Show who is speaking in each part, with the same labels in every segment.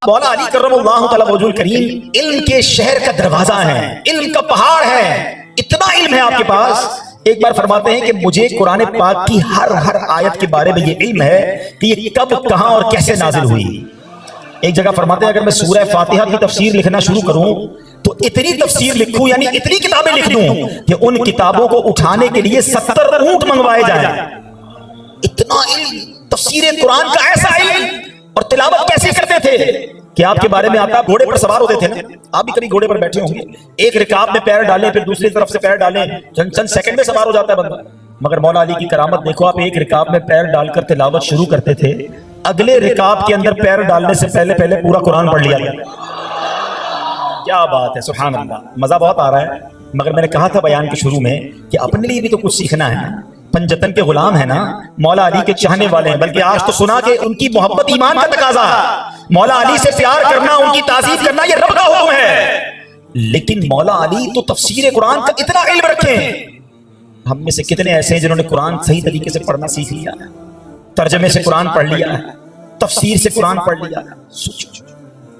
Speaker 1: مولا علی کرم اللہ تعالی وجہ کریم علم کے شہر کا دروازہ ہے، علم کا پہاڑ ہے، اتنا علم ہے آپ کے پاس. ایک بار فرماتے ہیں کہ مجھے قرآن پاک کی ہر آیت کے بارے میں یہ علم ہے کہ یہ کب، کہاں اور کیسے نازل ہوئی. ایک جگہ فرماتے ہیں اگر میں سورہ فاتحہ کی تفسیر لکھنا شروع کروں تو اتنی تفسیر لکھوں، یعنی اتنی کتابیں لکھ دوں کہ ان کتابوں کو اٹھانے کے لیے 70 اونٹ منگوائے جائیں. اتنا علم، تفسیر قرآن کا ایسا علم. اور تلاوت کیسے کرتے تھے کہ آپ کے بارے میں آتا، گھوڑے پر سوار ہوتے تھے نا، آپ بھی کبھی گھوڑے پر بیٹھے ہوں گے، ایک رکاب میں پیر ڈالیں پھر دوسری طرف سے پیر ڈالیں، چند سیکنڈ میں سوار ہو جاتا ہے بندہ. مگر مولا علی کی کرامت دیکھو، آپ ایک رکاب میں پیر ڈال کر تلاوت شروع کرتے تھے، اگلے رکاب کے اندر پیر ڈالنے سے پہلے پورا قرآن پڑھ لیا. کیا بات ہے، سبحان اللہ. مزہ بہت آ رہا ہے. مگر میں نے کہا تھا بیان کے شروع میں کہ اپنے لیے بھی تو کچھ سیکھنا ہے. پنجتن کے غلام ہیں نا، مولا علی کے چاہنے والے ہیں، بلکہ آج تو سنا کہ ان کی محبت ایمان کا تقاضا ہے. مولا علی سے پیار کرنا، ان کی تعظیم کرنا، یہ رب کا حکم ہے. لیکن مولا علی تو تفسیر قرآن کا اتنا علم رکھیں. ہم میں سے کتنے ایسے ہیں جنہوں نے قرآن صحیح طریقے سے پڑھنا سیکھ لیا ہے، ترجمے سے قرآن پڑھ لیا ہے، تفسیر سے قرآن پڑھ لیا ہے.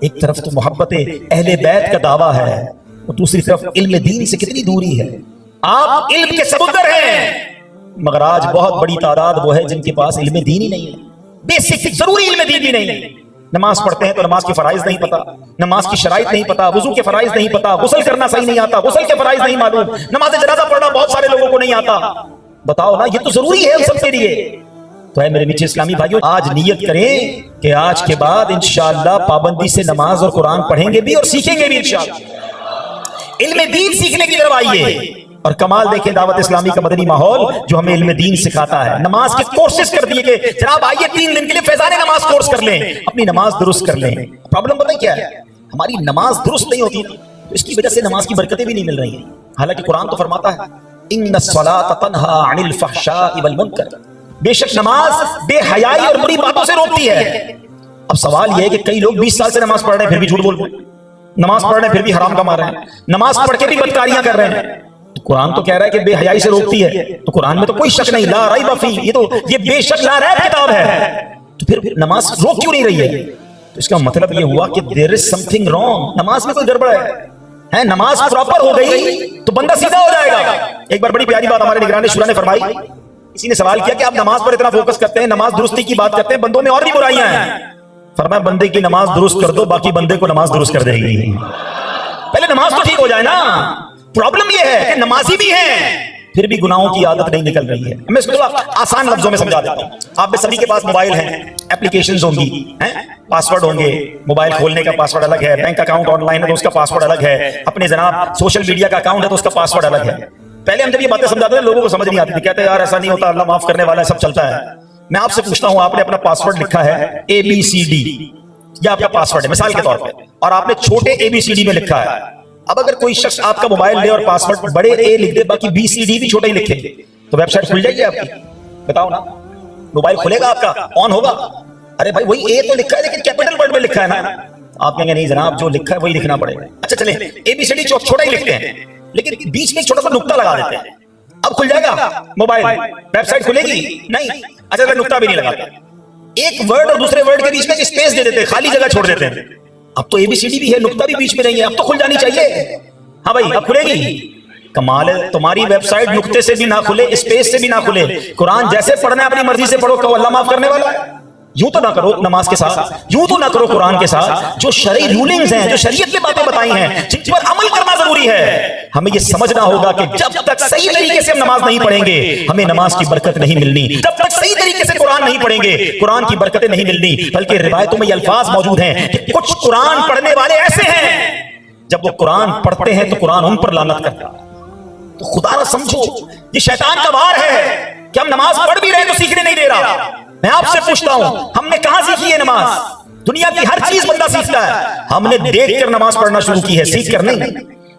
Speaker 1: ایک طرف تو محبت اہل بیت کا دعویٰ ہے اور دوسری طرف علم دین سے کتنی دوری ہے. آپ علم کے سمندر ہیں، مگر آج بہت بڑی تعداد وہ ہے جن کے پاس علم دین ہی نہیں ہے. بیسک ضروری علم دین بھی نہیں ہے. نماز پڑھتے ہیں تو نماز کے فرائض نہیں پتا، نماز کی شرائط نہیں پتا، وضو کے فرائض نہیں پتا، غسل کرنا صحیح نہیں آتا، غسل کے فرائض نہیں معلوم، نماز جنازہ پڑھنا بہت سارے لوگوں کو نہیں آتا. بتاؤ نا، یہ تو ضروری ہے ہم سب کے لیے. تو اے میرے میٹھے اسلامی بھائیوں، آج نیت کریں کہ آج کے بعد انشاءاللہ پابندی سے نماز اور قرآن پڑھیں گے بھی اور سیکھیں گے بھی انشاءاللہ. علم دین سیکھنے کی طرف آئیے. اور کمال دیکھیں دعوت اسلامی کا مدنی ماحول جو ہمیں علم دین سکھاتا ہے. نماز کے کورسز کر دیے کہ جناب آئیے 3 دن کے لیے فیضان نماز کورس کر لیں، اپنی نماز درست کر لیں. پرابلم پتہ کیا ہے، ہماری نماز درست نہیں ہوتی تو اس کی وجہ سے نماز کی برکتیں بھی نہیں مل رہی ہیں. حالانکہ قرآن تو فرماتا ہے ان الصلاۃ تنہی عن الفحشاء والمنکر، بے شک نماز بے حیائی اور بری باتوں سے روکتی ہے. اب سوال یہ ہے کہ کئی لوگ 20 سال سے نماز پڑھ رہے ہیں پھر بھی جھوٹ بول رہے ہیں، نماز پڑھ رہے ہیں پھر بھی حرام کما رہے ہیں، نماز پڑھ کے بھی بدکاریاں کر رہے ہیں. قرآن تو کہہ رہا ہے کہ بے حیائی سے روکتی ہے، تو قرآن میں تو کوئی شک نہیں، لا ریب فیہ، یہ بے شک لا ریب کتاب ہے. تو پھر نماز روک کیوں نہیں رہی ہے؟ تو اس کا مطلب یہ ہوا کہ there is something wrong، نماز میں کوئی گڑبڑ ہے. نماز پراپر ہو گئی تو بندہ سیدھا ہو جائے گا. ایک بار بڑی پیاری بات ہمارے نگران شورا نے فرمائی. کسی نے سوال کیا کہ آپ نماز پر اتنا فوکس کرتے ہیں، نماز درستی کی بات کرتے ہیں، بندوں میں اور بھی برائیاں ہیں. فرمایا بندے کی نماز درست کر دو، باقی بندے کو نماز درست کر دے گی. پہلے نماز تو ٹھیک ہو جائے نا. پرابلم یہ ہے کہ نمازی بھی ہیں پھر بھی گناہوں کی عادت نہیں نکل رہی ہے. میں اس کو آسان لفظوں میں سمجھا دیتا ہوں. آپ میں سبھی کے پاس موبائل ہیں، اپلیکیشنز ہوں گی، پاسورڈ ہوں گے، موبائل کھولنے کا پاسورڈ الگ ہے، بینک اکاؤنٹ آن لائن ہے تو اس کا پاسورڈ الگ ہے، اپنے جناب سوشل میڈیا کا اکاؤنٹ ہے تو اس کا پاسورڈ الگ ہے. پہلے ہم جب یہ باتیں سمجھاتے ہیں لوگوں کو سمجھ نہیں آتی تھی، کہتے ہیں یار ایسا نہیں ہوتا، اللہ معاف کرنے والا ہے، سب چلتا ہے. میں آپ سے پوچھتا ہوں، آپ نے اپنا پاسورڈ لکھا ہے ABCD، یہ آپ کا پاسورڈ ہے مثال کے طور پہ، اور آپ نے چھوٹے ABCD میں لکھا ہے. اب اگر کوئی شخص آپ کا موبائل لے اور پاسورڈ بڑے A لکھ دے، باقی BCD بھی چھوٹا ہی لکھے، تو ویب سائٹ کھل جائے گی آپ کی؟ بتاؤ نا، موبائل کھلے گا آپ کا، آن ہوگا؟ ارے بھائی وہی A تو لکھا ہے لیکن کیپٹل ورڈ میں لکھا ہے نا. آپ کہیں گے نہیں جناب جو لکھا ہے وہی لکھنا پڑے گا. اچھا چلیں ABCD چھوٹا ہی لکھتے ہیں لیکن بیچ میں ایک چھوٹا سا نقطہ لگا دیتے ہیں. اب کھل جائے گا موبائل، ویب سائٹ کھلے گی؟ نہیں. اچھا اگر نقطہ بھی نہیں لگاتے، ایک ورڈ اور دوسرے ورڈ کے بیچ میں اسپیس دے دیتے ہیں، خالی جگہ چھوڑ دیتے ہیں. اب تو ABCD بھی ہے، نقطہ بھی بیچ میں نہیں ہے، اب تو کھل جانی چاہیے. ہاں بھائی اب کھلے گی. کمال ہے، تمہاری ویب سائٹ نقطے سے بھی نہ کھلے، اسپیس سے بھی نہ کھلے، قرآن جیسے پڑھنا ہے اپنی مرضی سے پڑھو، کہو اللہ معاف کرنے والا ہے. یوں تو نہ کرو نماز کے ساتھ، یوں تو نہ کرو قرآن کے ساتھ. جو شرعی رولنگز ہیں، جو شریعت میں باتیں بتائی ہیں، جن پر عمل کرنا ضروری ہے. ہمیں یہ سمجھنا ہوگا کہ جب تک صحیح طریقے سے ہم نماز نہیں پڑھیں گے ہمیں نماز کی برکت نہیں ملنی. جب تک صحیح طریقے سے قرآن نہیں پڑھیں گے قرآن کی برکتیں نہیں ملنی. بلکہ روایتوں میں یہ الفاظ موجود ہیں کہ کچھ قرآن پڑھنے والے ایسے ہیں جب وہ قرآن پڑھتے ہیں تو قرآن ان پر لعنت کرتا. تو خدا نہ سمجھو یہ شیطان کا وار ہے کہ ہم نماز پڑھ بھی رہے تو سیکھنے نہیں دے رہا. میں آپ سے پوچھتا ہوں ہم نے کہاں سیکھی ہے نماز؟ دنیا کی ہر چیز بندہ سیکھتا ہے، ہم نے دیکھ کر نماز پڑھنا شروع کی ہے، سیکھ کر نہیں.